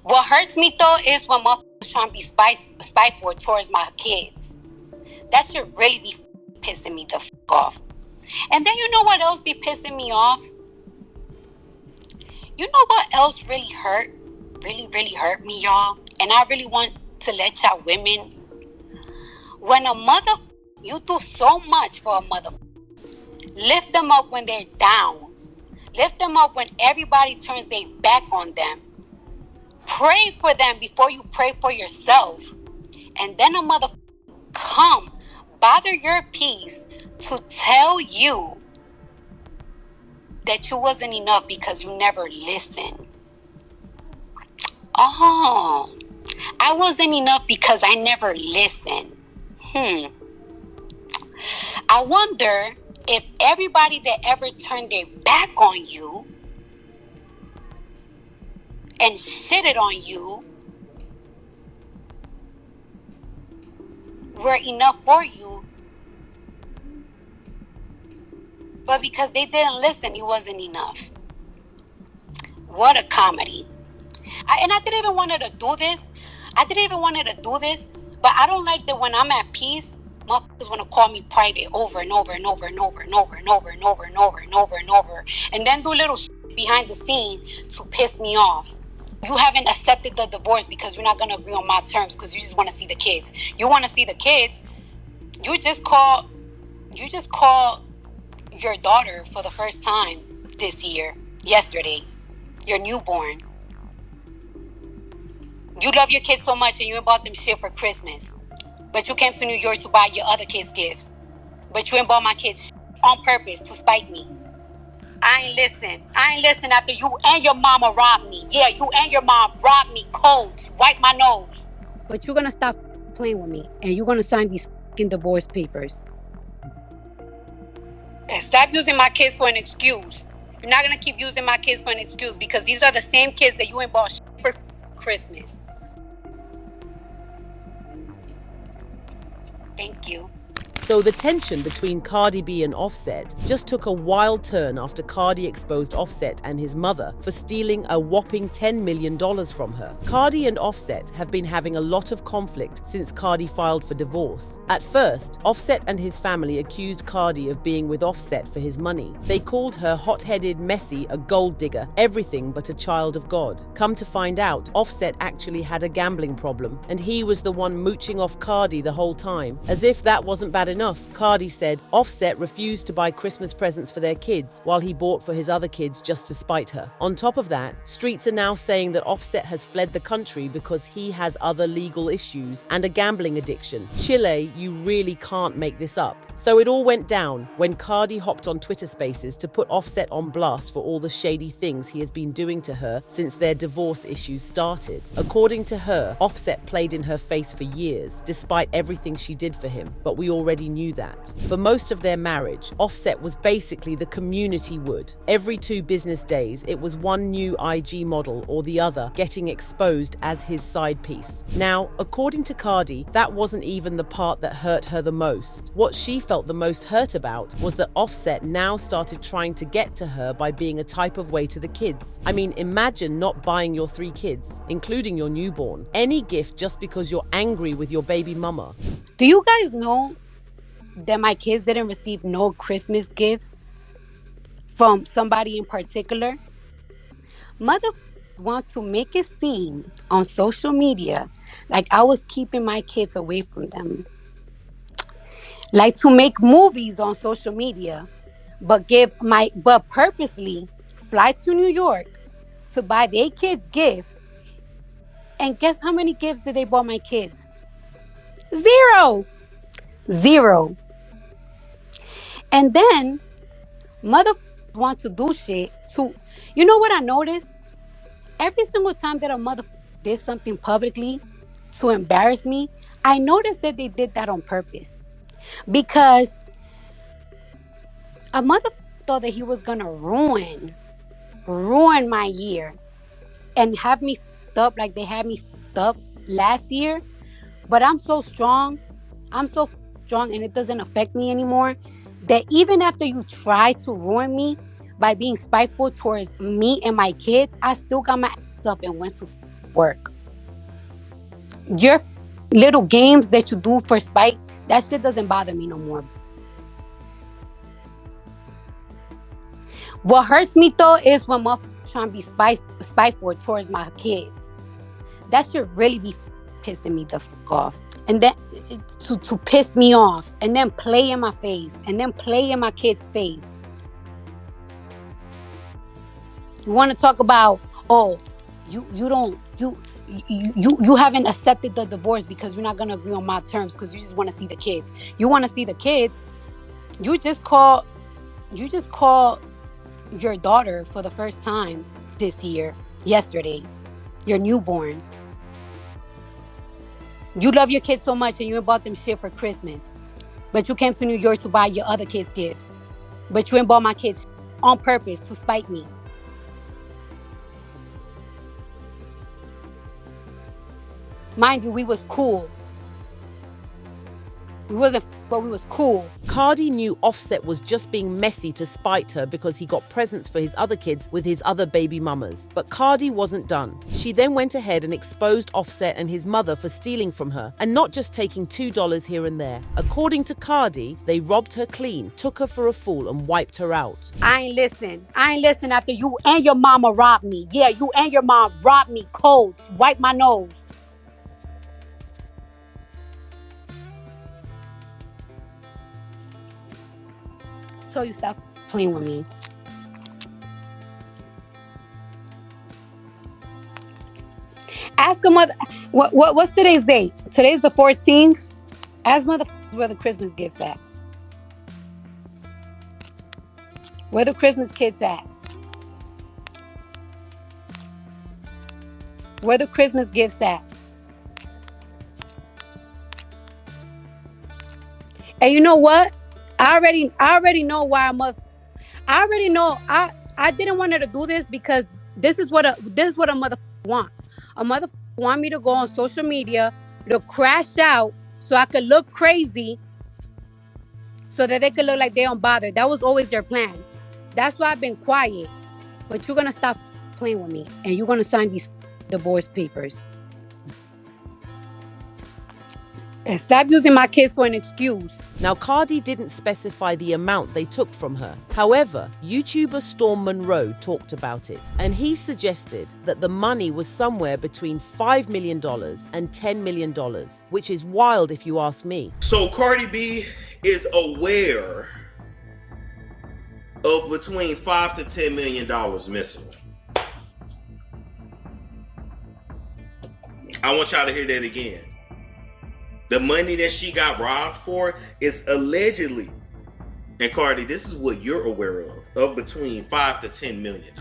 What hurts me though is when motherfuckers trying to be spiteful towards my kids. That should really be pissing me the fuck off. And then you know what else be pissing me off? You know what else really hurt? Really hurt me, y'all? And I really want to let y'all women. When a mother, you do so much for a mother. Lift them up when they're down. Lift them up when everybody turns their back on them. Pray for them before you pray for yourself. And then a mother come bother your peace to tell you that you wasn't enough because you never listened. Oh, I wasn't enough because I never listened. I wonder if everybody that ever turned their back on you and shitted on you were enough for you, but because they didn't listen, it wasn't enough. What a comedy. I didn't even want to do this. But I don't like that when I'm at peace, motherfuckers want to call me private over and over and over and over and over and over and over and over and over and over, and then do little shit behind the scene to piss me off. You haven't accepted the divorce because you're not going to agree on my terms because you just want to see the kids. You want to see the kids. You just call your daughter for the first time yesterday, your newborn. You love your kids so much and you bought them shit for Christmas. But you came to New York to buy your other kids gifts. But you ain't bought my kids shit on purpose to spite me. I ain't listen after you and your mama robbed me. Yeah, you and your mom robbed me cold. Wipe my nose. But you're going to stop playing with me. And you're going to sign these fucking divorce papers. And stop using my kids for an excuse. You're not going to keep using my kids for an excuse because these are the same kids that you ain't bought shit for Christmas. Thank you. So the tension between Cardi B and Offset just took a wild turn after Cardi exposed Offset and his mother for stealing a whopping $10 million from her. Cardi and Offset have been having a lot of conflict since Cardi filed for divorce. At first, Offset and his family accused Cardi of being with Offset for his money. They called her hot-headed, messy, a gold digger, everything but a child of God. Come to find out, Offset actually had a gambling problem, and he was the one mooching off Cardi the whole time. As if that wasn't bad enough, Cardi said Offset refused to buy Christmas presents for their kids while he bought for his other kids just to spite her. On top of that, streets are now saying that Offset has fled the country because he has other legal issues and a gambling addiction. Chile, you really can't make this up. So it all went down when Cardi hopped on Twitter Spaces to put Offset on blast for all the shady things he has been doing to her since their divorce issues started. According to her, Offset played in her face for years, despite everything she did for him, but we already knew that. For most of their marriage, Offset was basically the community would. Every 2 business days, it was one new IG model or the other getting exposed as his side piece. Now, according to Cardi, that wasn't even the part that hurt her the most. What she felt the most hurt about was that Offset now started trying to get to her by being a type of way to the kids. I mean, imagine not buying your 3 kids, including your newborn, any gift just because you're angry with your baby mama. Do you guys know that my kids didn't receive no Christmas gifts from somebody in particular? Mother want to make it seem on social media like I was keeping my kids away from them. Like to make movies on social media, but purposely fly to New York to buy their kids gifts. And guess how many gifts did they buy my kids? Zero. And then mother want to do shit to, you know what I noticed? Every single time that a mother did something publicly to embarrass me, I noticed that they did that on purpose. Because a mother thought that he was gonna ruin my year and have me fucked up like they had me fucked up last year. But I'm so strong, and it doesn't affect me anymore, that even after you try to ruin me by being spiteful towards me and my kids, I still got my ass up and went to work. Your little games that you do for spite, that shit doesn't bother me no more. What hurts me though is when motherfuckers trying to be spiteful towards my kids. That should really be pissing me the fuck off. And then to piss me off, and then play in my face, and then play in my kid's face. You want to talk about, oh, you haven't accepted the divorce because you're not gonna agree on my terms because you just want to see the kids. You want to see the kids. You just call your daughter for the first time yesterday, your newborn. You love your kids so much and you bought them shit for Christmas. But you came to New York to buy your other kids gifts. But you ain't bought my kids on purpose to spite me. Mind you, we was cool. We wasn't, but we was cool. Cardi knew Offset was just being messy to spite her because he got presents for his other kids with his other baby mamas. But Cardi wasn't done. She then went ahead and exposed Offset and his mother for stealing from her and not just taking $2 here and there. According to Cardi, they robbed her clean, took her for a fool and wiped her out. I ain't listen after you and your mama robbed me. Yeah, you and your mom robbed me cold. Wipe my nose. So you stop playing with me. Ask a mother. What's today's date? Today's the 14th. Ask motherfuckers where the Christmas gifts at. Where the Christmas kids at? Where the Christmas gifts at? And you know what? I already know why I already know I didn't want her to do this because this is what a motherfucker want. A motherfucker want me to go on social media to crash out so I could look crazy so that they could look like they don't bother. That was always their plan. That's why I've been quiet. But you're gonna stop playing with me and you're gonna sign these divorce papers. And stop using my kids for an excuse. Now, Cardi didn't specify the amount they took from her. However, YouTuber Storm Monroe talked about it, and he suggested that the money was somewhere between $5 million and $10 million, which is wild if you ask me. So Cardi B is aware of between $5 to $10 million missing. I want y'all to hear that again. The money that she got robbed for is allegedly, and Cardi, this is what you're aware of between $5 to $10 million.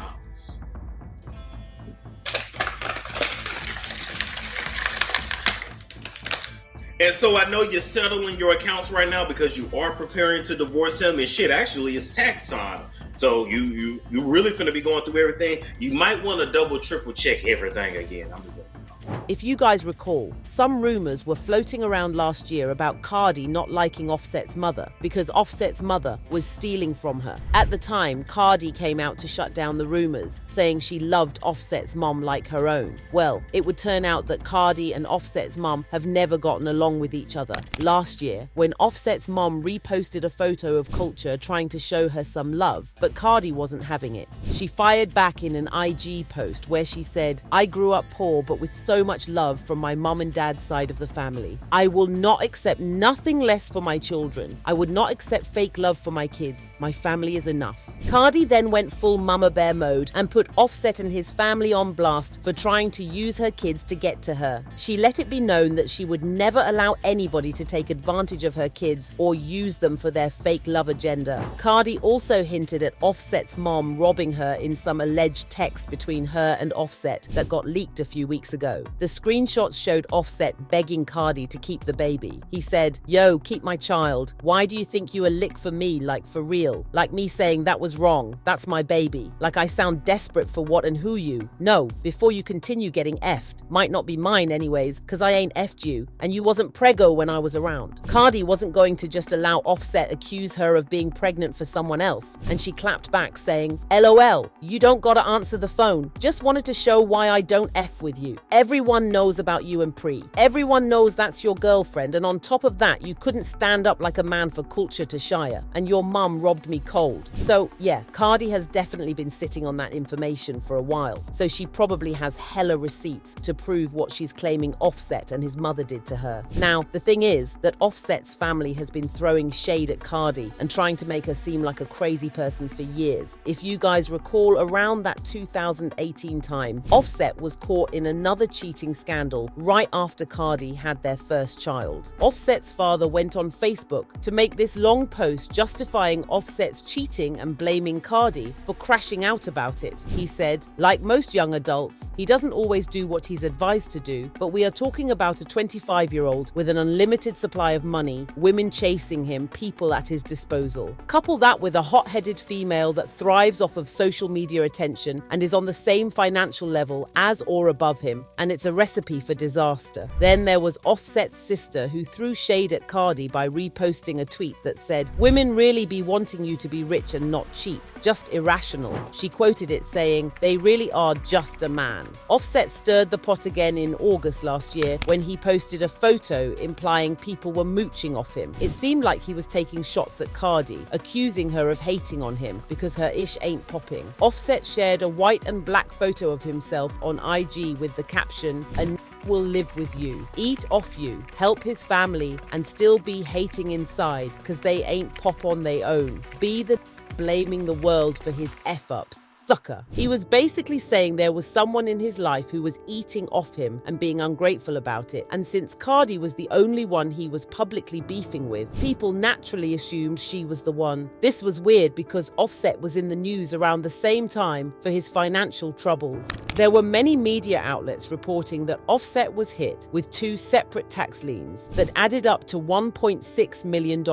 And so I know you're settling your accounts right now because you are preparing to divorce him, and shit, actually, it's tax time. So you really finna be going through everything. You might want to double, triple check everything again. I'm just letting you know. If you guys recall, some rumors were floating around last year about Cardi not liking Offset's mother because Offset's mother was stealing from her. At the time, Cardi came out to shut down the rumors, saying she loved Offset's mom like her own. Well, it would turn out that Cardi and Offset's mom have never gotten along with each other. Last year, when Offset's mom reposted a photo of Culture trying to show her some love, but Cardi wasn't having it. She fired back in an IG post where she said, "I grew up poor but with so much love from my mom and dad's side of the family. I will not accept nothing less for my children. I would not accept fake love for my kids. My family is enough." Cardi then went full mama bear mode and put Offset and his family on blast for trying to use her kids to get to her. She let it be known that she would never allow anybody to take advantage of her kids or use them for their fake love agenda. Cardi also hinted at Offset's mom robbing her in some alleged text between her and Offset that got leaked a few weeks ago. The screenshots showed Offset begging Cardi to keep the baby. He said, "Yo, keep my child. Why do you think you a lick for me, like for real? Like me saying that was wrong. That's my baby. Like I sound desperate for what and who you? No, before you continue getting effed. Might not be mine anyways, cause I ain't effed you. And you wasn't preggo when I was around." Cardi wasn't going to just allow Offset accuse her of being pregnant for someone else, and she clapped back saying, "LOL, you don't gotta answer the phone. Just wanted to show why I don't F with you. Everyone knows about you and Pri. Everyone knows that's your girlfriend, and on top of that, you couldn't stand up like a man for culture to Shia, and your mum robbed me cold." So yeah, Cardi has definitely been sitting on that information for a while, so she probably has hella receipts to prove what she's claiming Offset and his mother did to her. Now, the thing is that Offset's family has been throwing shade at Cardi and trying to make her seem like a crazy person for years. If you guys recall, around that 2018 time, Offset was caught in another cheating scandal right after Cardi had their first child. Offset's father went on Facebook to make this long post justifying Offset's cheating and blaming Cardi for crashing out about it. He said, "Like most young adults, he doesn't always do what he's advised to do, but we are talking about a 25-year-old with an unlimited supply of money, women chasing him, people at his disposal. Couple that with a hot-headed female that thrives off of social media attention and is on the same financial level as or above him, and it's a recipe for disaster." Then there was Offset's sister who threw shade at Cardi by reposting a tweet that said, "Women really be wanting you to be rich and not cheat. Just irrational." She quoted it saying, "They really are just a man." Offset stirred the pot again in August last year when he posted a photo implying people were mooching off him. It seemed like he was taking shots at Cardi, accusing her of hating on him because her ish ain't popping. Offset shared a white and black photo of himself on IG with the caption, "A will live with you, eat off you, help his family, and still be hating inside because they ain't pop on they own. Be the blaming the world for his F-ups. Sucker." He was basically saying there was someone in his life who was eating off him and being ungrateful about it. And since Cardi was the only one he was publicly beefing with, people naturally assumed she was the one. This was weird because Offset was in the news around the same time for his financial troubles. There were many media outlets reporting that Offset was hit with 2 separate tax liens that added up to $1.6 million.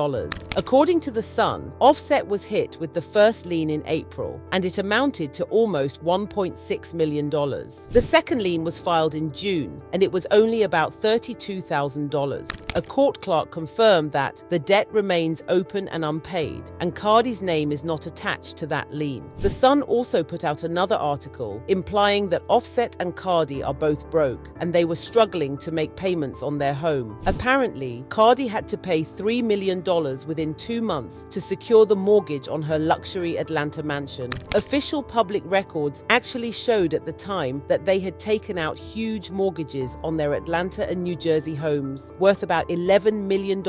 According to The Sun, Offset was hit with the first lien in April, and it amounted to almost $1.6 million. The second lien was filed in June, and it was only about $32,000. A court clerk confirmed that the debt remains open and unpaid, and Cardi's name is not attached to that lien. The Sun also put out another article implying that Offset and Cardi are both broke, and they were struggling to make payments on their home. Apparently, Cardi had to pay $3 million within 2 months to secure the mortgage on her luxury Atlanta mansion. Official public records actually showed at the time that they had taken out huge mortgages on their Atlanta and New Jersey homes, worth about $11 million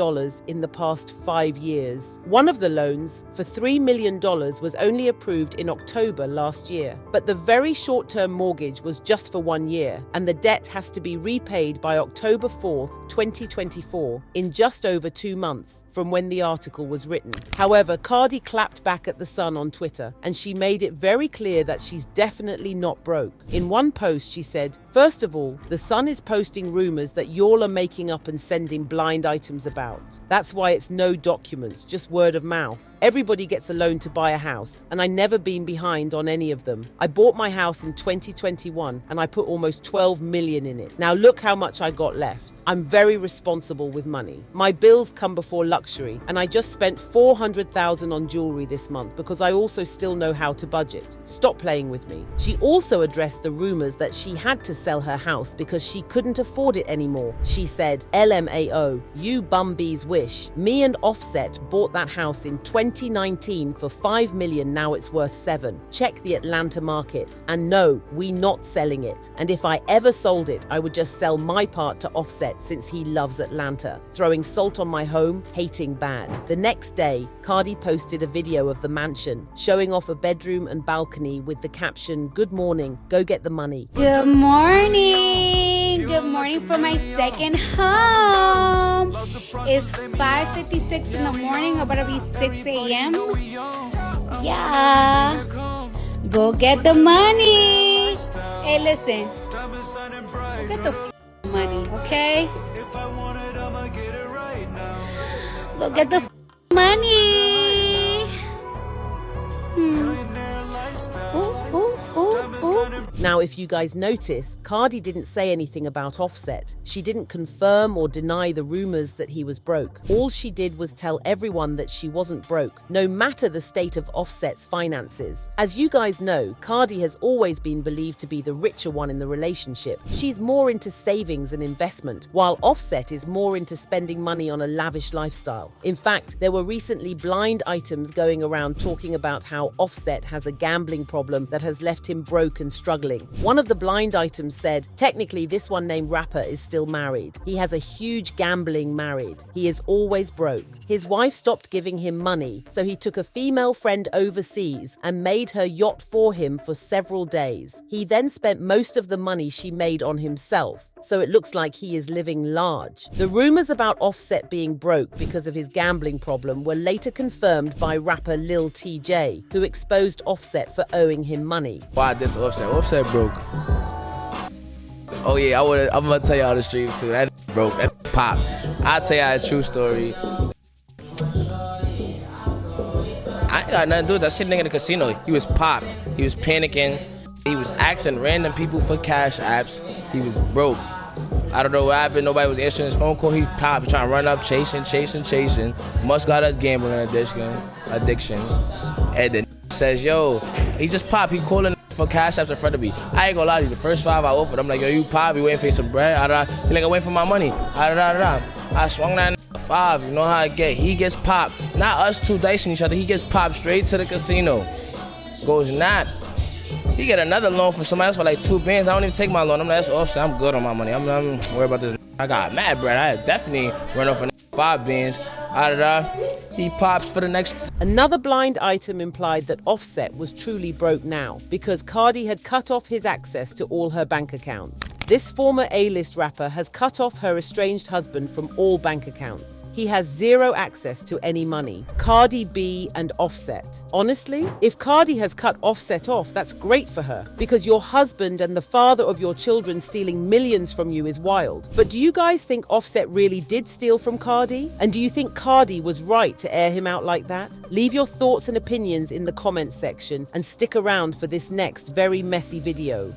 in the past 5 years. One of the loans, for $3 million, was only approved in October last year, but the very short-term mortgage was just for 1 year, and the debt has to be repaid by October 4th, 2024, in just over 2 months from when the article was written. However, Cardi clapped back at The Sun on Twitter, and she made it very clear that she's definitely not broke. In one post, she said, "First of all, The Sun is posting rumors that y'all are making up and sending blind items about. That's why it's no documents, just word of mouth. Everybody gets a loan to buy a house, and I never been behind on any of them. I bought my house in 2021, and I put almost $12 million in it. Now look how much I got left. I'm very responsible with money. My bills come before luxury, and I just spent $400,000 on jewelry this month because I also still know how to budget. Stop playing with me." She also addressed the rumors that she had to sell her house because she couldn't afford it anymore. She said, "LMAO, you bumbees wish. Me and Offset bought that house in 2019 for $5 million, now it's worth $7 million. Check the Atlanta market. And no, we not selling it. And if I ever sold it, I would just sell my part to Offset since he loves Atlanta. Throwing salt on my home, hating bad." The next day, Cardi posted a video of the mansion, showing off a bedroom and balcony with the caption, "Good morning, go get the money." Good morning. Good morning from my second home. It's 5:56 in the morning, about to be 6 a.m. Yeah. Go get the money. Hey, listen. Go get the money, okay? Go get the money. Ooh, ooh, ooh, ooh. Now, if you guys notice, Cardi didn't say anything about Offset. She didn't confirm or deny the rumors that he was broke. All she did was tell everyone that she wasn't broke, no matter the state of Offset's finances. As you guys know, Cardi has always been believed to be the richer one in the relationship. She's more into savings and investment, while Offset is more into spending money on a lavish lifestyle. In fact, there were recently blind items going around talking about how Offset has a gambling problem that has left him broke and struggling. One of the blind items said, technically this one named Rapper is still married. He has a huge gambling married. He is always broke. His wife stopped giving him money, so he took a female friend overseas and made her yacht for him for several days. He then spent most of the money she made on himself, so it looks like he is living large. The rumors about Offset being broke because of his gambling problem were later confirmed by rapper Lil TJ, who exposed Offset for owing him money. Why this Offset? Offset broke. Oh yeah, I'm gonna tell y'all the stream too. That broke. That pop. I'll tell y'all a true story. I ain't got nothing to do with that shit nigga in the casino. He was popped. He was panicking. He was asking random people for cash apps. He was broke. I don't know what happened. Nobody was answering his phone call. He popped, trying to run up, chasing. Must got a gambling addiction. And then says, yo, he just popped. He calling for cash apps in front of me. I ain't gonna lie to you. The first 5 I offered, I'm like, yo, you pop. You waiting for some bread? He like, I waiting for my money. I swung that 5. You know how I get. He gets popped. Not us two dicing each other. He gets popped straight to the casino. Goes not. He get another loan from somebody else for like 2 bands. I don't even take my loan. I'm like, that's Offset. I'm good on my money. I'm worried about this. I got mad bread. I definitely run off for 5 bands. He pops for the next. Another blind item implied that Offset was truly broke now because Cardi had cut off his access to all her bank accounts. This former A-list rapper has cut off her estranged husband from all bank accounts. He has zero access to any money. Cardi B and Offset. Honestly, if Cardi has cut Offset off, that's great for her because your husband and the father of your children stealing millions from you is wild. But do you guys think Offset really did steal from Cardi? And do you think Cardi was right to air him out like that? Leave your thoughts and opinions in the comments section and stick around for this next very messy video.